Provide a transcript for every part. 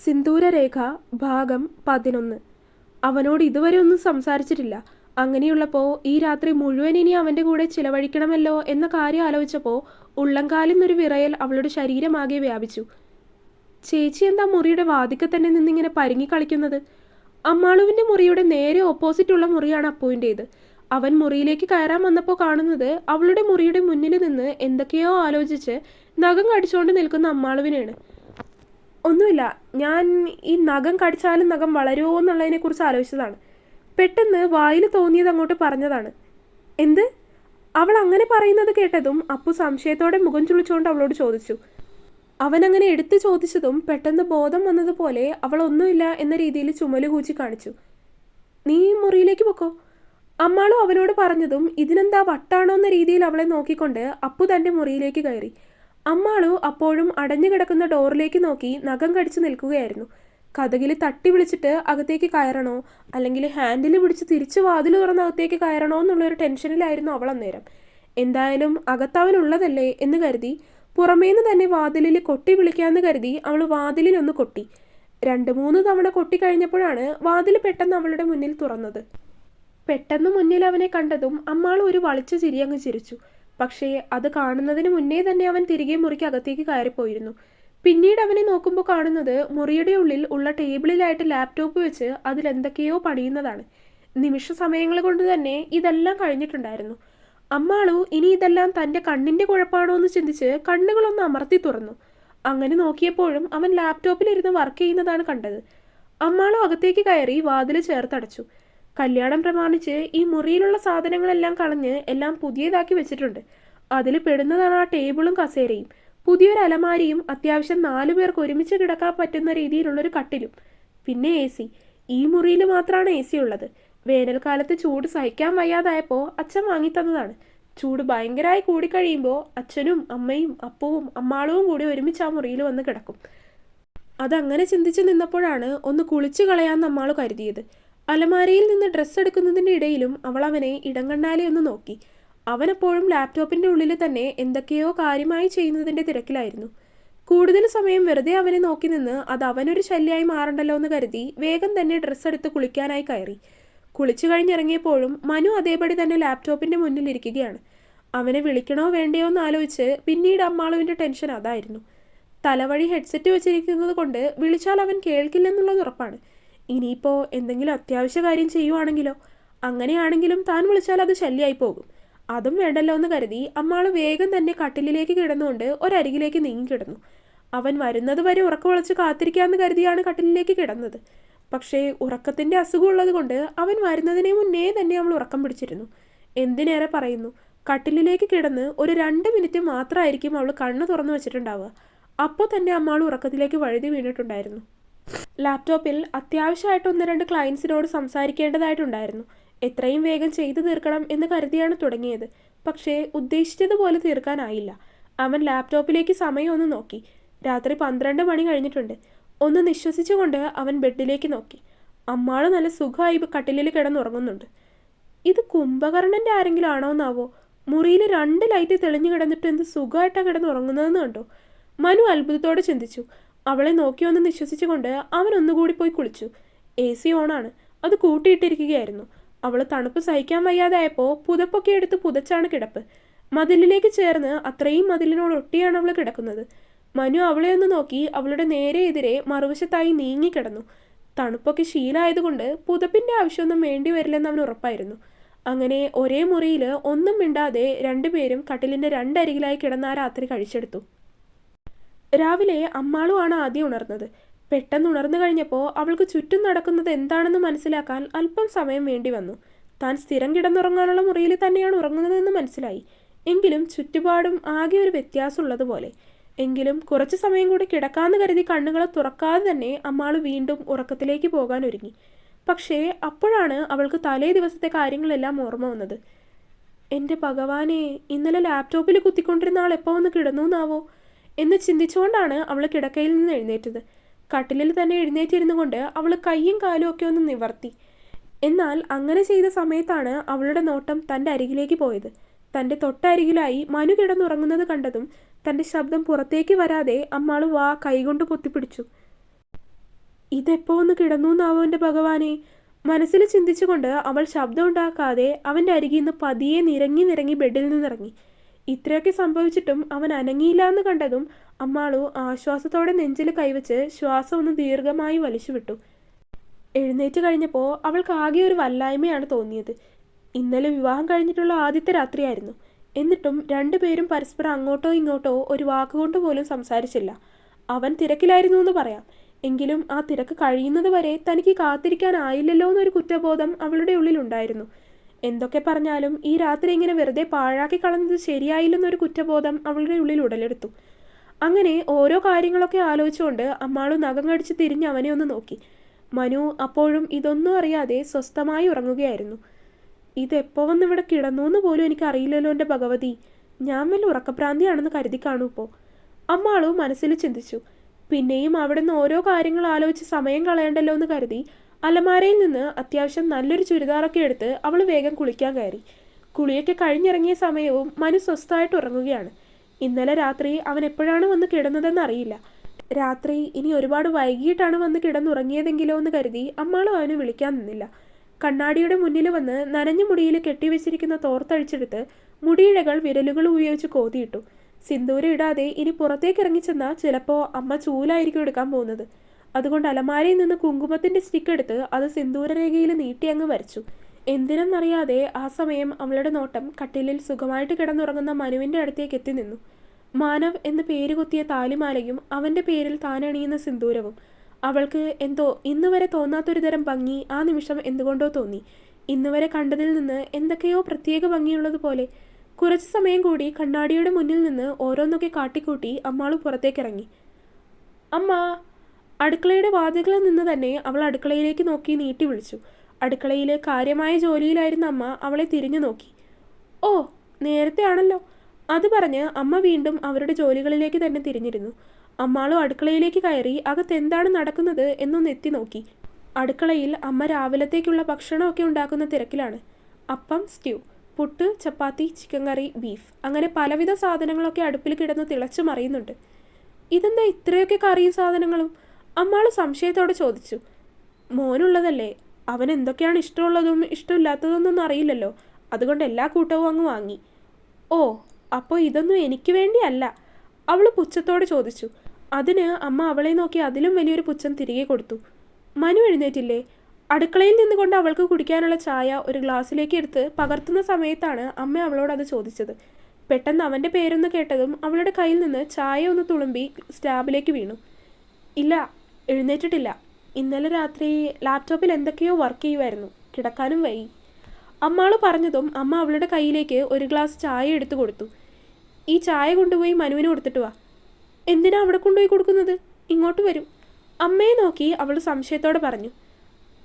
സിന്ദൂരരേഖ ഭാഗം 11. അവനോട് ഇതുവരെ ഒന്നും സംസാരിച്ചിട്ടില്ല. അങ്ങനെയുള്ളപ്പോൾ ഈ രാത്രി മുഴുവൻ ഇനി അവൻ്റെ കൂടെ ചിലവഴിക്കണമല്ലോ എന്ന കാര്യം ആലോചിച്ചപ്പോൾ ഉള്ളംകാലിൽ നിന്നൊരു വിറയൽ അവളുടെ ശരീരമാകെ വ്യാപിച്ചു. ചേച്ചി എന്താ മുറിയുടെ വാതിക്കൽ തന്നെ നിന്നിങ്ങനെ പരുങ്ങി കളിക്കുന്നത്? അമ്മാളുവിൻ്റെ മുറിയുടെ നേരെ ഓപ്പോസിറ്റുള്ള മുറിയാണ് അപ്പുവിൻ്റേത്. അവൻ മുറിയിലേക്ക് കയറാൻ വന്നപ്പോൾ കാണുന്നത് അവളുടെ മുറിയുടെ മുന്നിൽ നിന്ന് എന്തൊക്കെയോ ആലോചിച്ച് നഖം കടിച്ചുകൊണ്ട് നിൽക്കുന്ന അമ്മാളുവിനെയാണ്. ഒന്നുമില്ല, ഞാൻ ഈ നഖം കടിച്ചാലും നഖം വളരുമോ എന്നുള്ളതിനെക്കുറിച്ച് ആലോചിച്ചതാണ്. പെട്ടെന്ന് വായിൽ തോന്നിയത് അങ്ങോട്ട് പറഞ്ഞതാണ്. എന്ത്? അവൾ അങ്ങനെ പറയുന്നത് കേട്ടതും അപ്പു സംശയത്തോടെ മുഖം ചുളിച്ചുകൊണ്ട് അവളോട് ചോദിച്ചു. അവനങ്ങനെ എടുത്തു ചോദിച്ചതും പെട്ടെന്ന് ബോധം വന്നതുപോലെ അവൾ ഒന്നുമില്ല എന്ന രീതിയിൽ ചുമല് കൂച്ചി കാണിച്ചു. നീ മുറിയിലേക്ക് പൊക്കോ. അമ്മാളും അവനോട് പറഞ്ഞതും ഇതിനെന്താ വട്ടാണോ എന്ന രീതിയിൽ അവളെ നോക്കിക്കൊണ്ട് അപ്പു തൻ്റെ മുറിയിലേക്ക് കയറി. അമ്മാളു അപ്പോഴും അടഞ്ഞു കിടക്കുന്ന ഡോറിലേക്ക് നോക്കി നഖം കടിച്ചു നിൽക്കുകയായിരുന്നു. കതകിൽ തട്ടി വിളിച്ചിട്ട് അകത്തേക്ക് കയറണോ അല്ലെങ്കിൽ ഹാൻഡിൽ പിടിച്ച് തിരിച്ച് വാതിൽ തുറന്ന് അകത്തേക്ക് കയറണോ എന്നുള്ളൊരു ടെൻഷനിലായിരുന്നു അവൾ അന്നേരം. എന്തായാലും അകത്തവനുള്ളതല്ലേ എന്ന് കരുതി പുറമേന്ന് തന്നെ വാതിലിൽ കൊട്ടി വിളിക്കാമെന്ന് കരുതി അവൾ വാതിലിനൊന്ന് കൊട്ടി. 2-3 തവണ കൊട്ടി കഴിഞ്ഞപ്പോഴാണ് വാതിൽ പെട്ടെന്ന് അവളുടെ മുന്നിൽ തുറന്നത്. പെട്ടെന്ന് മുന്നിൽ അവനെ കണ്ടതും അമ്മാൾ ഒരു വളിച്ച ചിരി അങ്ങ് ചിരിച്ചു. പക്ഷേ അത് കാണുന്നതിന് മുന്നേ തന്നെ അവൻ തിരികെ മുറിക്ക് അകത്തേക്ക് കയറിപ്പോയിരുന്നു. പിന്നീട് അവനെ നോക്കുമ്പോൾ കാണുന്നത് മുറിയുടെ ഉള്ളിൽ ഉള്ള ടേബിളിലായിട്ട് ലാപ്ടോപ്പ് വെച്ച് അതിലെന്തൊക്കെയോ പണിയുന്നതാണ്. നിമിഷ സമയങ്ങൾ കൊണ്ട് തന്നെ ഇതെല്ലാം കഴിഞ്ഞിട്ടുണ്ടായിരുന്നു. അമ്മാളു ഇനി ഇതെല്ലാം തൻ്റെ കണ്ണിൻ്റെ കുഴപ്പമാണോ എന്ന് ചിന്തിച്ച് കണ്ണുകളൊന്ന് അമർത്തി തുറന്നു. അങ്ങനെ നോക്കിയപ്പോഴും അവൻ ലാപ്ടോപ്പിലിരുന്ന് വർക്ക് ചെയ്യുന്നതാണ് കണ്ടത്. അമ്മാളു അകത്തേക്ക് കയറി വാതിൽ ചേർത്തടച്ചു. കല്യാണം പ്രമാണിച്ച് ഈ മുറിയിലുള്ള സാധനങ്ങളെല്ലാം കളഞ്ഞ് എല്ലാം പുതിയതാക്കി വെച്ചിട്ടുണ്ട്. അതിൽ പെടുന്നതാണ് ആ ടേബിളും കസേരയും, പുതിയൊരു അലമാരിയും, അത്യാവശ്യം 4 പേർക്ക് ഒരുമിച്ച് കിടക്കാൻ പറ്റുന്ന രീതിയിലുള്ളൊരു കട്ടിലും, പിന്നെ AC. ഈ മുറിയിൽ മാത്രമാണ് AC ഉള്ളത്. വേനൽക്കാലത്ത് ചൂട് സഹിക്കാൻ വയ്യാതായപ്പോൾ അച്ഛൻ വാങ്ങിത്തന്നതാണ്. ചൂട് ഭയങ്കരമായി കൂടിക്കഴിയുമ്പോൾ അച്ഛനും അമ്മയും അപ്പവും അമ്മാളും കൂടി ഒരുമിച്ച് ആ മുറിയിൽ വന്ന് കിടക്കും. അതങ്ങനെ ചിന്തിച്ച് നിന്നപ്പോഴാണ് ഒന്ന് കുളിച്ചു കളയാമെന്ന് അമ്മാളു കരുതിയത്. അലമാരയിൽ നിന്ന് ഡ്രസ്സ് എടുക്കുന്നതിൻ്റെ ഇടയിലും അവൾ അവനെ ഇടം കണ്ണാലെ ഒന്ന് നോക്കി. അവനെപ്പോഴും ലാപ്ടോപ്പിൻ്റെ ഉള്ളിൽ തന്നെ എന്തൊക്കെയോ കാര്യമായി ചെയ്യുന്നതിൻ്റെ തിരക്കിലായിരുന്നു. കൂടുതൽ സമയം വെറുതെ അവനെ നോക്കി നിന്ന് അത് അവനൊരു ശല്യമായി മാറണ്ടല്ലോ എന്ന് കരുതി വേഗം തന്നെ ഡ്രസ്സ് എടുത്ത് കുളിക്കാനായി കയറി. കുളിച്ചു കഴിഞ്ഞിറങ്ങിയപ്പോഴും മനു അതേപടി തന്നെ ലാപ്ടോപ്പിൻ്റെ മുന്നിൽ ഇരിക്കുകയാണ്. അവനെ വിളിക്കണോ വേണ്ടയോ എന്ന് ആലോചിച്ച് പിന്നീട് അമ്മാളുവിൻ്റെ ടെൻഷൻ അതായിരുന്നു. തലവഴി ഹെഡ്സെറ്റ് വെച്ചിരിക്കുന്നത് കൊണ്ട് വിളിച്ചാൽ അവൻ കേൾക്കില്ലെന്നുള്ളത് ഉറപ്പാണ്. ഇനിയിപ്പോൾ എന്തെങ്കിലും അത്യാവശ്യ കാര്യം ചെയ്യുവാണെങ്കിലോ? അങ്ങനെയാണെങ്കിലും താൻ വിളിച്ചാൽ അത് ശല്യമായി പോകും. അതും വേണ്ടല്ലോ എന്ന് കരുതി അമ്മാള് വേഗം തന്നെ കട്ടിലിലേക്ക് കിടന്നുകൊണ്ട് ഒരരികിലേക്ക് നീങ്ങിക്കിടന്നു. അവൻ വരുന്നത് വരെ ഉറക്കം വിളിച്ച് കാത്തിരിക്കാമെന്ന് കരുതിയാണ് കട്ടിലിലേക്ക് കിടന്നത്. പക്ഷേ ഉറക്കത്തിൻ്റെ അസുഖമുള്ളത് കൊണ്ട് അവൻ വരുന്നതിന് മുന്നേ തന്നെ അവൾ ഉറക്കം പിടിച്ചിരുന്നു. എന്തിനേറെ പറയുന്നു, കട്ടിലിലേക്ക് കിടന്ന് ഒരു 2 മിനിറ്റ് മാത്രമായിരിക്കും അവൾ കണ്ണ് തുറന്നു വെച്ചിട്ടുണ്ടാവുക. അപ്പോൾ തന്നെ അമ്മാൾ ഉറക്കത്തിലേക്ക് വഴുതി വീണിട്ടുണ്ടായിരുന്നു. ലാപ്ടോപ്പിൽ അത്യാവശ്യമായിട്ട് 1-2 ക്ലയൻസിനോട് സംസാരിക്കേണ്ടതായിട്ടുണ്ടായിരുന്നു. എത്രയും വേഗം ചെയ്തു തീർക്കണം എന്ന് കരുതിയാണ് തുടങ്ങിയത്. പക്ഷേ ഉദ്ദേശിച്ചതുപോലെ തീർക്കാനായില്ല. അവൻ ലാപ്ടോപ്പിലേക്ക് സമയം ഒന്ന് നോക്കി. രാത്രി 12 മണി കഴിഞ്ഞിട്ടുണ്ട്. ഒന്ന് നിശ്വസിച്ചുകൊണ്ട് അവൻ ബെഡിലേക്ക് നോക്കി. അമ്മാള് നല്ല സുഖമായി കട്ടിലിൽ കിടന്നുറങ്ങുന്നുണ്ട്. ഇത് കുംഭകർണൻ്റെ ആരെങ്കിലും ആണോ എന്നാവോ? മുറിയിൽ 2 ലൈറ്റ് തെളിഞ്ഞു കിടന്നിട്ട് എന്ത് സുഖമായിട്ടാണ് കിടന്നുറങ്ങുന്നതെന്ന് കണ്ടോ? മനു അത്ഭുതത്തോടെ ചിന്തിച്ചു. അവളെ നോക്കി ഒന്ന് നിശ്വസിച്ചുകൊണ്ട് അവൻ ഒന്നുകൂടി പോയി കുളിച്ചു. AC ഓണാണ്. അത് കൂട്ടിയിട്ടിരിക്കുകയായിരുന്നു. അവൾ തണുപ്പ് സഹിക്കാൻ വയ്യാതായപ്പോൾ പുതപ്പൊക്കെ എടുത്ത് പുതച്ചാണ് കിടപ്പ്. മതിലിലേക്ക് ചേർന്ന് അത്രയും മതിലിനോട് ഒട്ടിയാണ് അവൾ കിടക്കുന്നത്. മനു അവളെ ഒന്ന് നോക്കി അവളുടെ നേരെ എതിരെ മറുവശത്തായി നീങ്ങിക്കിടന്നു. തണുപ്പൊക്കെ ശീലമായതുകൊണ്ട് പുതപ്പിൻ്റെ ആവശ്യമൊന്നും വേണ്ടി വരില്ലെന്ന് അവൻ ഉറപ്പായിരുന്നു. അങ്ങനെ ഒരേ മുറിയിൽ ഒന്നും മിണ്ടാതെ 2 പേരും കട്ടിലിൻ്റെ 2 അരികിലായി കിടന്ന ആ രാത്രി കഴിച്ചെടുത്തു. രാവിലെ അമ്മാളുമാണ് ആദ്യം ഉണർന്നത്. പെട്ടെന്ന് ഉണർന്നു കഴിഞ്ഞപ്പോൾ അവൾക്ക് ചുറ്റും നടക്കുന്നത് എന്താണെന്ന് മനസ്സിലാക്കാൻ അല്പം സമയം വേണ്ടി വന്നു. താൻ സ്ഥിരം കിടന്നുറങ്ങാനുള്ള മുറിയിൽ തന്നെയാണ് ഉറങ്ങുന്നതെന്ന് മനസ്സിലായി. എങ്കിലും ചുറ്റുപാടും ആകെ ഒരു വ്യത്യാസമുള്ളതുപോലെ. എങ്കിലും കുറച്ച് സമയം കൂടി കിടക്കാമെന്ന് കരുതി കണ്ണുകൾ തുറക്കാതെ തന്നെ അമ്മാൾ വീണ്ടും ഉറക്കത്തിലേക്ക് പോകാൻ ഒരുങ്ങി. പക്ഷേ അപ്പോഴാണ് അവൾക്ക് തലേ ദിവസത്തെ കാര്യങ്ങളെല്ലാം ഓർമ്മ വന്നത്. എൻ്റെ ഭഗവാനെ, ഇന്നലെ ലാപ്ടോപ്പിൽ കുത്തിക്കൊണ്ടിരുന്ന ആൾ എപ്പോൾ വന്ന് കിടന്നു എന്നാവോ എന്ന് ചിന്തിച്ചുകൊണ്ടാണ് അവൾ കിടക്കയിൽ നിന്ന് എഴുന്നേറ്റത്. കട്ടിലിൽ തന്നെ എഴുന്നേറ്റിരുന്നു കൊണ്ട് അവൾ കൈയും കാലും ഒക്കെ ഒന്ന് നിവർത്തി. എന്നാൽ അങ്ങനെ ചെയ്ത സമയത്താണ് അവളുടെ നോട്ടം തൻ്റെ അരികിലേക്ക് പോയത്. തൻ്റെ തൊട്ടരികിലായി മനു കിടന്നുറങ്ങുന്നത് കണ്ടതും തൻ്റെ ശബ്ദം പുറത്തേക്ക് വരാതെ അമ്മാൾ വാ കൈകൊണ്ട് പൊത്തിപ്പിടിച്ചു. ഇതെപ്പോ ഒന്ന് കിടന്നു എന്നാവോ എൻ്റെ ഭഗവാനെ. മനസ്സിൽ ചിന്തിച്ചുകൊണ്ട് അവൾ ശബ്ദം ഉണ്ടാക്കാതെ അവൻ്റെ അരികിൽ നിന്ന് പതിയെ നിരങ്ങി നിരങ്ങി ബെഡിൽ നിന്നിറങ്ങി. ഇത്രയൊക്കെ സംഭവിച്ചിട്ടും അവൻ അനങ്ങിയില്ല എന്ന് കണ്ടതും അമ്മാളു ആശ്വാസത്തോടെ നെഞ്ചിൽ കൈവച്ച് ശ്വാസം ഒന്ന് ദീർഘമായി വലിച്ചുവിട്ടു. എഴുന്നേറ്റ് കഴിഞ്ഞപ്പോൾ അവൾക്ക് ആകെ ഒരു വല്ലായ്മയാണ് തോന്നിയത്. ഇന്നലെ വിവാഹം കഴിഞ്ഞിട്ടുള്ള ആദ്യത്തെ രാത്രിയായിരുന്നു. എന്നിട്ടും രണ്ടുപേരും പരസ്പരം അങ്ങോട്ടോ ഇങ്ങോട്ടോ ഒരു വാക്കുകൊണ്ട് പോലും സംസാരിച്ചില്ല. അവൻ തിരക്കിലായിരുന്നു എന്ന് പറയാം. എങ്കിലും ആ തിരക്ക് കഴിയുന്നത് വരെ തനിക്ക് കാത്തിരിക്കാനായില്ലല്ലോ എന്നൊരു കുറ്റബോധം അവളുടെ ഉള്ളിലുണ്ടായിരുന്നു. എന്തൊക്കെ പറഞ്ഞാലും ഈ രാത്രി ഇങ്ങനെ വെറുതെ പാഴാക്കി കളഞ്ഞത് ശരിയായില്ലെന്നൊരു കുറ്റബോധം അവളുടെ ഉള്ളിൽ ഉടലെടുത്തു. അങ്ങനെ ഓരോ കാര്യങ്ങളൊക്കെ ആലോചിച്ചുകൊണ്ട് അമ്മാളു നഖം കടിച്ച് തിരിഞ്ഞ് അവനെ ഒന്ന് നോക്കി. മനു അപ്പോഴും ഇതൊന്നും അറിയാതെ സ്വസ്ഥമായി ഉറങ്ങുകയായിരുന്നു. ഇതെപ്പോ വന്നിവിടെ കിടന്നു എന്ന് പോലും എനിക്കറിയില്ലല്ലോ എൻ്റെ ഭഗവതി. ഞാൻ വല്ല ഉറക്കഭ്രാന്തിയാണെന്ന് കരുതി കാണൂ ഇപ്പോൾ, അമ്മാളു മനസ്സിൽ ചിന്തിച്ചു. പിന്നെയും അവിടെ നിന്ന് ഓരോ കാര്യങ്ങൾ ആലോചിച്ച് സമയം കളയണ്ടല്ലോ എന്ന് കരുതി അലമാരയിൽ നിന്ന് അത്യാവശ്യം നല്ലൊരു ചുരിദാറൊക്കെ എടുത്ത് അവൾ വേഗം കുളിക്കാൻ കയറി. കുളിയൊക്കെ കഴിഞ്ഞിറങ്ങിയ സമയവും മനു സ്വസ്ഥമായിട്ട് ഉറങ്ങുകയാണ്. ഇന്നലെ രാത്രി അവൻ എപ്പോഴാണ് വന്ന് കിടന്നതെന്ന് അറിയില്ല. രാത്രി ഇനി ഒരുപാട് വൈകിട്ടാണ് വന്ന് കിടന്നുറങ്ങിയതെങ്കിലോ എന്ന് കരുതി അമ്മാളും അവന് വിളിക്കാൻ നിന്നില്ല. കണ്ണാടിയുടെ മുന്നിൽ വന്ന് നനഞ്ഞ മുടിയിൽ കെട്ടിവെച്ചിരിക്കുന്ന തോർത്തഴിച്ചെടുത്ത് മുടിയിഴകൾ വിരലുകൾ ഉപയോഗിച്ച് കോതിയിട്ടു. സിന്ദൂരം ഇടാതെ ഇനി പുറത്തേക്ക് ഇറങ്ങിച്ചെന്നാൽ ചിലപ്പോൾ അമ്മ ചൂലായിരിക്കും എടുക്കാൻ പോകുന്നത്. അതുകൊണ്ട് അലമാരയിൽ നിന്ന് കുങ്കുമത്തിൻ്റെ സ്റ്റിക്ക് എടുത്ത് അത് സിന്ദൂരരേഖയിൽ നീട്ടി അങ്ങ് വരച്ചു. എന്തിനെന്നറിയാതെ ആ സമയം അവളുടെ നോട്ടം കട്ടിലിൽ സുഖമായിട്ട് കിടന്നുറങ്ങുന്ന മനുവിൻ്റെ അടുത്തേക്ക് എത്തി നിന്നു. മാനവ് എന്ന് പേര് കുത്തിയ താലിമാലയും അവൻ്റെ പേരിൽ താനണിയുന്ന സിന്ദൂരവും അവൾക്ക് എന്തോ ഇന്നുവരെ തോന്നാത്തൊരു തരം ഭംഗി ആ നിമിഷം എന്തുകൊണ്ടോ തോന്നി. ഇന്നുവരെ കണ്ടതിൽ നിന്ന് എന്തൊക്കെയോ പ്രത്യേക ഭംഗിയുള്ളതുപോലെ. കുറച്ചു സമയം കൂടി കണ്ണാടിയുടെ മുന്നിൽ നിന്ന് ഓരോന്നൊക്കെ കാട്ടിക്കൂട്ടി അമ്മാളു പുറത്തേക്കിറങ്ങി. അമ്മ! അടുക്കളയുടെ വാതിൽകളിൽ നിന്ന് തന്നെ അവൾ അടുക്കളയിലേക്ക് നോക്കി നീട്ടി വിളിച്ചു. അടുക്കളയിൽ കാര്യമായ ജോലിയിലായിരുന്ന അമ്മ അവളെ തിരിഞ്ഞു നോക്കി. ഓ, നേരത്തെ ആണല്ലോ. അത് പറഞ്ഞ് അമ്മ വീണ്ടും അവരുടെ ജോലികളിലേക്ക് തന്നെ തിരിഞ്ഞിരുന്നു. അമ്മാളും അടുക്കളയിലേക്ക് കയറി അകത്തെന്താണ് നടക്കുന്നത് എന്നൊന്ന് എത്തി നോക്കി. അടുക്കളയിൽ അമ്മ രാവിലത്തേക്കുള്ള ഭക്ഷണമൊക്കെ ഉണ്ടാക്കുന്ന തിരക്കിലാണ്. അപ്പം, സ്റ്റ്യൂ, പുട്ട്, ചപ്പാത്തി, ചിക്കൻ കറി, ബീഫ്, അങ്ങനെ പലവിധ സാധനങ്ങളൊക്കെ അടുപ്പിൽ കിടന്ന് തിളച്ചു മറിയുന്നുണ്ട്. ഇതെന്താ ഇത്രയൊക്കെ കറിയും സാധനങ്ങളും? അമ്മാള് സംശയത്തോടെ ചോദിച്ചു. മോനുള്ളതല്ലേ, അവൻ എന്തൊക്കെയാണ് ഇഷ്ടമുള്ളതും ഇഷ്ടമില്ലാത്തതൊന്നും അറിയില്ലല്ലോ. അതുകൊണ്ട് എല്ലാ കൂട്ടവും അങ്ങ് വാങ്ങി. ഓ, അപ്പോൾ ഇതൊന്നും എനിക്ക് വേണ്ടിയല്ല, അവൾ പുച്ഛത്തോടെ ചോദിച്ചു. അതിന് അമ്മ അവളെ നോക്കി അതിലും വലിയൊരു പുച്ഛം തിരികെ കൊടുത്തു. മനു എഴുന്നേറ്റില്ലേ? അടുക്കളയിൽ നിന്നുകൊണ്ട് അവൾക്ക് കുടിക്കാനുള്ള ചായ ഒരു ഗ്ലാസ്സിലേക്ക് എടുത്ത് പകർത്തുന്ന സമയത്താണ് അമ്മ അവളോട് അത് ചോദിച്ചത്. പെട്ടെന്ന് അവൻ്റെ പേരൊന്ന് കേട്ടതും അവളുടെ കയ്യിൽ നിന്ന് ചായ ഒന്ന് തുളുമ്പി സ്ലാബിലേക്ക് വീണു. ഇല്ല, എഴുന്നേറ്റിട്ടില്ല. ഇന്നലെ രാത്രി ലാപ്ടോപ്പിൽ എന്തൊക്കെയോ വർക്ക് ചെയ്യുമായിരുന്നു, കിടക്കാനും വൈകി. അമ്മാള് പറഞ്ഞതും അമ്മ അവളുടെ കയ്യിലേക്ക് ഒരു ഗ്ലാസ് ചായ എടുത്തു കൊടുത്തു. ഈ ചായ കൊണ്ടുപോയി മനുവിന് കൊടുത്തിട്ട് വാ. എന്തിനാ അവിടെ കൊണ്ടുപോയി കൊടുക്കുന്നത്? ഇങ്ങോട്ട് വരും. അമ്മയെ നോക്കി അവൾ സംശയത്തോടെ പറഞ്ഞു.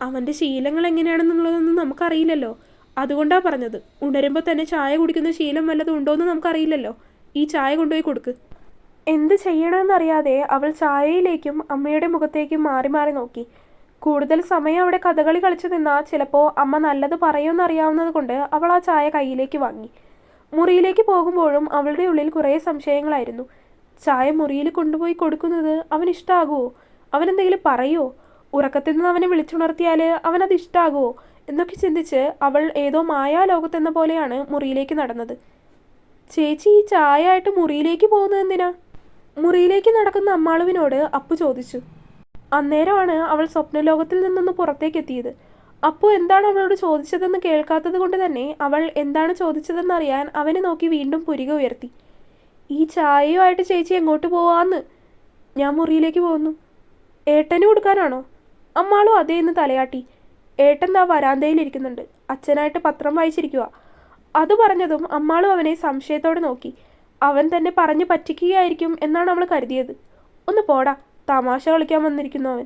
അവൻ്റെ ശീലങ്ങൾ എങ്ങനെയാണെന്നുള്ളതൊന്നും നമുക്കറിയില്ലല്ലോ, അതുകൊണ്ടാണ് പറഞ്ഞത്. ഉണരുമ്പോൾ തന്നെ ചായ കുടിക്കുന്ന ശീലം വല്ലതും ഉണ്ടോയെന്ന് നമുക്കറിയില്ലല്ലോ. ഈ ചായ കൊണ്ടുപോയി കൊടുക്ക്. എന്ത് ചെയ്യണമെന്നറിയാതെ അവൾ ചായയിലേക്കും അമ്മയുടെ മുഖത്തേക്കും മാറി മാറി നോക്കി. കൂടുതൽ സമയം അവിടെ കഥകളി കളിച്ചു നിന്നാൽ ചിലപ്പോൾ അമ്മ നല്ലത് പറയുമെന്നറിയാവുന്നത് കൊണ്ട് അവൾ ആ ചായ കയ്യിലേക്ക് വാങ്ങി. മുറിയിലേക്ക് പോകുമ്പോഴും അവളുടെ ഉള്ളിൽ കുറേ സംശയങ്ങളായിരുന്നു. ചായ മുറിയിൽ കൊണ്ടുപോയി കൊടുക്കുന്നത് അവൻ ഇഷ്ടമാകുമോ? അവനെന്തെങ്കിലും പറയുമോ? ഉറക്കത്തിൽ നിന്ന് അവനെ വിളിച്ചുണർത്തിയാൽ അവനത് ഇഷ്ടമാകുമോ എന്നൊക്കെ ചിന്തിച്ച് അവൾ ഏതോ മായാലോകത്തെന്ന പോലെയാണ് മുറിയിലേക്ക് നടന്നത്. ചേച്ചി ഈ ചായ ആയിട്ട് മുറിയിലേക്ക് പോകുന്നത് എന്തിനാ? മുറിയിലേക്ക് നടക്കുന്ന അമ്മാളുവിനോട് അപ്പു ചോദിച്ചു. അന്നേരമാണ് അവൾ സ്വപ്നലോകത്തിൽ നിന്നൊന്ന് പുറത്തേക്ക് എത്തിയത്. അപ്പു എന്താണ് അവളോട് ചോദിച്ചതെന്ന് കേൾക്കാത്തത് കൊണ്ട് തന്നെ അവൾ എന്താണ് ചോദിച്ചതെന്നറിയാൻ അവനെ നോക്കി വീണ്ടും പുരിക ഉയർത്തി. ഈ ചായയുമായിട്ട് ചേച്ചി എങ്ങോട്ട് പോവാന്ന്? ഞാൻ മുറിയിലേക്ക് പോകുന്നു. ഏട്ടന് കൊടുക്കാനാണോ? അമ്മാളും അതേന്ന് തലയാട്ടി. ഏട്ടൻ ദാ വരാന്തയിലിരിക്കുന്നുണ്ട്, അച്ഛനായിട്ട് പത്രം വായിച്ചിരിക്കുക. അത് പറഞ്ഞതും അമ്മാളും അവനെ സംശയത്തോടെ നോക്കി. അവൻ തന്നെ പറഞ്ഞു പറ്റിക്കുകയായിരിക്കും എന്നാണ് അവൾ കരുതിയത്. ഒന്ന് പോടാ, തമാശ കളിക്കാൻ വന്നിരിക്കുന്നു അവൻ.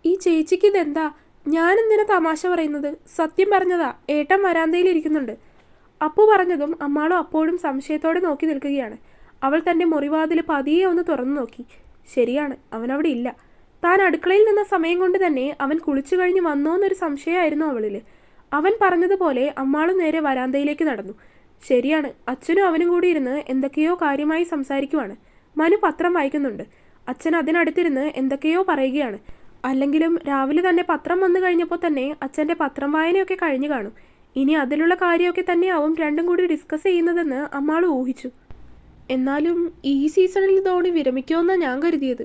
ഈ ചേച്ചിക്ക് ഇതെന്താ? ഞാനെന്തിനാ തമാശ പറയുന്നത്? സത്യം പറഞ്ഞതാ, ഏട്ടൻ വരാന്തയിലിരിക്കുന്നുണ്ട്. അപ്പു പറഞ്ഞതും അമ്മാളും അപ്പോഴും സംശയത്തോടെ നോക്കി നിൽക്കുകയാണ്. അവൾ തൻ്റെ മുറിവാതിൽ പതിയെ ഒന്ന് തുറന്നു നോക്കി. ശരിയാണ്, അവനവിടെ ഇല്ല. താൻ അടുക്കളയിൽ നിന്ന സമയം കൊണ്ട് തന്നെ അവൻ കുളിച്ചു കഴിഞ്ഞ് വന്നോന്നൊരു സംശയമായിരുന്നു അവളിൽ. അവൻ പറഞ്ഞതുപോലെ അമ്മാളും നേരെ വരാന്തയിലേക്ക് നടന്നു. ശരിയാണ്, അച്ഛനും അവനും കൂടി ഇരുന്ന് എന്തൊക്കെയോ കാര്യമായി സംസാരിക്കുവാണ്. മനു പത്രം വായിക്കുന്നുണ്ട്. അച്ഛൻ അതിനടുത്തിരുന്ന് എന്തൊക്കെയോ പറയുകയാണ്. അല്ലെങ്കിലും രാവിലെ തന്നെ പത്രം വന്നു കഴിഞ്ഞപ്പോൾ തന്നെ അച്ഛൻ്റെ പത്രം വായനയൊക്കെ കഴിഞ്ഞു കാണും. ഇനി അതിലുള്ള കാര്യമൊക്കെ തന്നെയാവും രണ്ടും കൂടി ഡിസ്കസ് ചെയ്യുന്നതെന്ന് അമ്മാൾ ഊഹിച്ചു. എന്നാലും ഈ സീസണിൽ ധോണി വിരമിക്കുമെന്നാണ് ഞാൻ കരുതിയത്.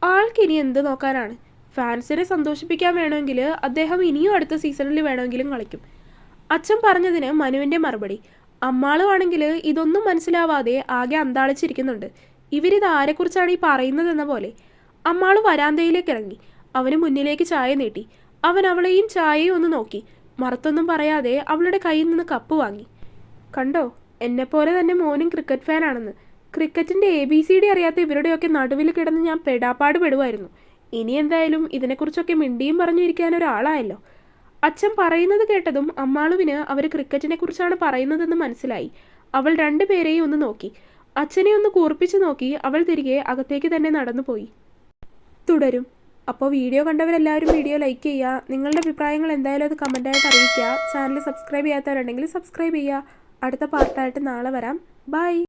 ആൾക്കിനി എന്ത് നോക്കാനാണ്? ഫാൻസിനെ സന്തോഷിപ്പിക്കാൻ വേണമെങ്കിൽ അദ്ദേഹം ഇനിയും അടുത്ത സീസണിൽ വേണമെങ്കിലും കളിക്കും. അച്ഛൻ പറഞ്ഞതിന് മനുവിൻ്റെ മറുപടി. അമ്മാളുവാണെങ്കിൽ ഇതൊന്നും മനസ്സിലാവാതെ ആകെ അന്താളിച്ചിരിക്കുന്നുണ്ട്. ഇവരിത് ആരെക്കുറിച്ചാണ് ഈ പറയുന്നതെന്ന പോലെ. അമ്മാൾ വരാന്തയിലേക്ക് ഇറങ്ങി. അവന് മുന്നിലേക്ക് ചായ നീട്ടി. അവൻ അവളെയും ചായയും ഒന്ന് നോക്കി. മറുത്തൊന്നും പറയാതെ അവളുടെ കയ്യിൽ നിന്ന് കപ്പ് വാങ്ങി. കണ്ടോ, എന്നെപ്പോലെ തന്നെ മോനും ക്രിക്കറ്റ് ഫാനാണെന്ന്. ക്രിക്കറ്റിൻ്റെ ABCD അറിയാത്ത ഇവരുടെയൊക്കെ നടുവിൽ കിടന്ന് ഞാൻ പെടാപ്പാട് പെടുമായിരുന്നു. ഇനി എന്തായാലും ഇതിനെക്കുറിച്ചൊക്കെ മിണ്ടിയും പറഞ്ഞു ഇരിക്കാൻ ഒരാളായല്ലോ. അച്ഛൻ പറയുന്നത് കേട്ടതും അമ്മാളുവിന് അവർ ക്രിക്കറ്റിനെ കുറിച്ചാണ് പറയുന്നതെന്ന് മനസ്സിലായി. അവൾ രണ്ടുപേരെയും ഒന്ന് നോക്കി. അച്ഛനെ ഒന്ന് കൂർപ്പിച്ച് നോക്കി അവൾ തിരികെ അകത്തേക്ക് തന്നെ നടന്നുപോയി. തുടരും. അപ്പോൾ വീഡിയോ കണ്ടവരെല്ലാവരും വീഡിയോ ലൈക്ക് ചെയ്യുക. നിങ്ങളുടെ അഭിപ്രായങ്ങൾ എന്തായാലും അത് കമൻറ്റായിട്ട് അറിയിക്കുക. ചാനൽ സബ്സ്ക്രൈബ് ചെയ്യാത്തവരുണ്ടെങ്കിൽ സബ്സ്ക്രൈബ് ചെയ്യുക. അടുത്ത പാർട്ടായിട്ട് നാളെ വരാം. ബൈ.